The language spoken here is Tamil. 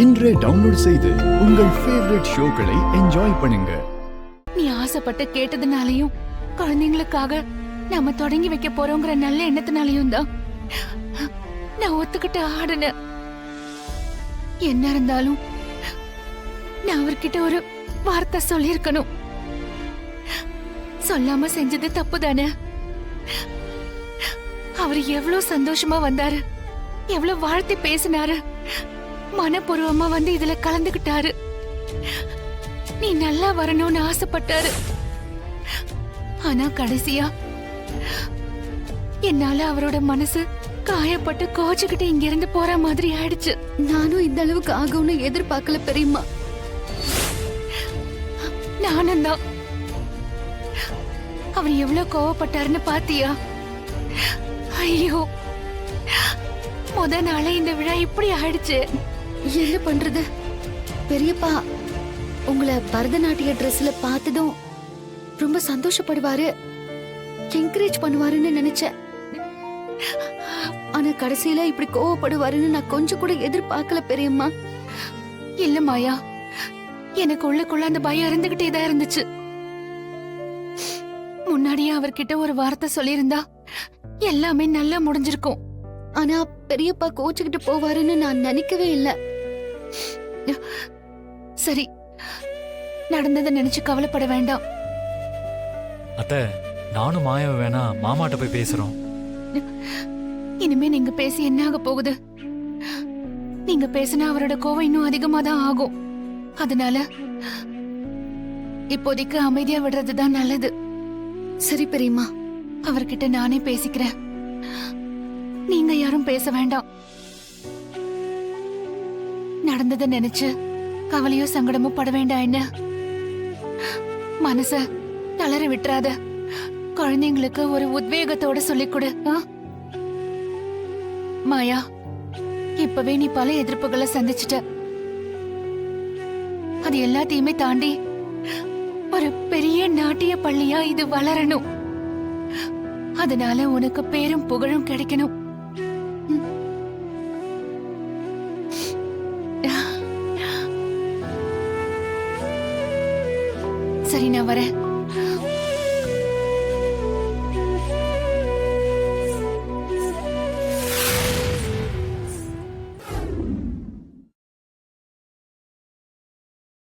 இன்றே டவுன்லோட் செய்து உங்கள் ஃபேவரட் ஷோக்களை என்ஜாய் பண்ணுங்க. நீ ஆசைப்பட்டு கேட்டதுனாலயும் குழந்தைங்களுக்காக நாம தொடங்கி வைக்க போறோங்கிற நல்ல எண்ணத்தினாலயும் தான் நான் ஒத்துக்கிட்டு ஆடுனேன். என்ன இருந்தாலும் நான் அவர்கிட்ட ஒரு வார்த்தை சொல்லிருக்கணும். சொல்லாம செஞ்சது தப்பு தானே. அவர் எவ்வளவு சந்தோஷமா வந்தாரு, எவ்வளவு வாழ்த்தி பேசினாரு, மனப்பூர்வமா வந்து இதுல கலந்துகிட்டாரு. நீ நல்லா வரணும்னு ஆசைப்பட்டாரு. ஆனா கடைசியா என்னால அவரோட மனசு காயப்பட்டு கோச்சுக்கிட்டு இங்க இருந்து போற மாதிரி ஆயிடுச்சு. நானும் இந்த அளவுக்கு ஆகும்னு எதிர்பார்க்கல பெரியம்மா. நானும் தான். அவர் எவ்வளவு கோவப்பட்டாருன்னு பாத்தியா? ஐயோ, முத நாளே இந்த விழா இப்படி ஆயிடுச்சு. என்ன பண்றது? பெரியப்பா உங்களை பரதநாட்டிய ட்ரெஸ்ல பார்த்ததும் ரொம்ப சந்தோஷப்படுவாரு, என்கரேஜ் பண்ணுவாருன்னு நினைச்சேன். ஆனா கடைசியில இப்படி கோவப்படுவாருன்னு நான் கொஞ்சம் கூட எதிர்பார்க்கல பெரியம்மா. இல்ல மாயா, எனக்கு உள்ளுக்குள்ள அந்த பயம் இருந்துகிட்டே தான் இருந்துச்சு. முன்னாடியே அவர்கிட்ட ஒரு வார்த்தை சொல்லியிருந்தா எல்லாமே நல்லா முடிஞ்சிருக்கும். ஆனா பெரியப்பா கோச்சுக்கிட்டு போவாருன்னு நான் நினைக்கவே இல்ல. சரி, நடந்ததை நினைச்சு கவலைப்பட வேண்டாம். அத்தை, நானும் மாயாவை வேணா மாமாட்ட போய் பேசுறோம். இனிமே நீங்க பேசி என்ன ஆக போகுது? நீங்க பேசினா அவரோட கோவம் இன்னும் அதிகமா தான் ஆகும். அதனால இப்போதைக்கு அமைதியா விடுறதுதான் நல்லது. சரி பெரியம்மா, அவர்கிட்ட நானே பேசிக்கிறேன். நீங்க யாரும் பேச வேண்டாம். நடந்ததை நினைச்சு கவலையோ சங்கடமோ பட வேண்டாம். என்ன மனச தளர விட்டுறாத. குழந்தைங்களுக்கு ஒரு உத்வேகத்தோட சொல்லிக் கொடு. மாயா, இப்பவே நீ பல எதிர்ப்புகளை சந்திச்சிட்ட. அது எல்லாத்தையுமே தாண்டி ஒரு பெரிய நாட்டிய பள்ளியா இது வளரணும். அதனால உனக்கு பேரும் புகழும் கிடைக்கணும். சரி, நான் வரேன்.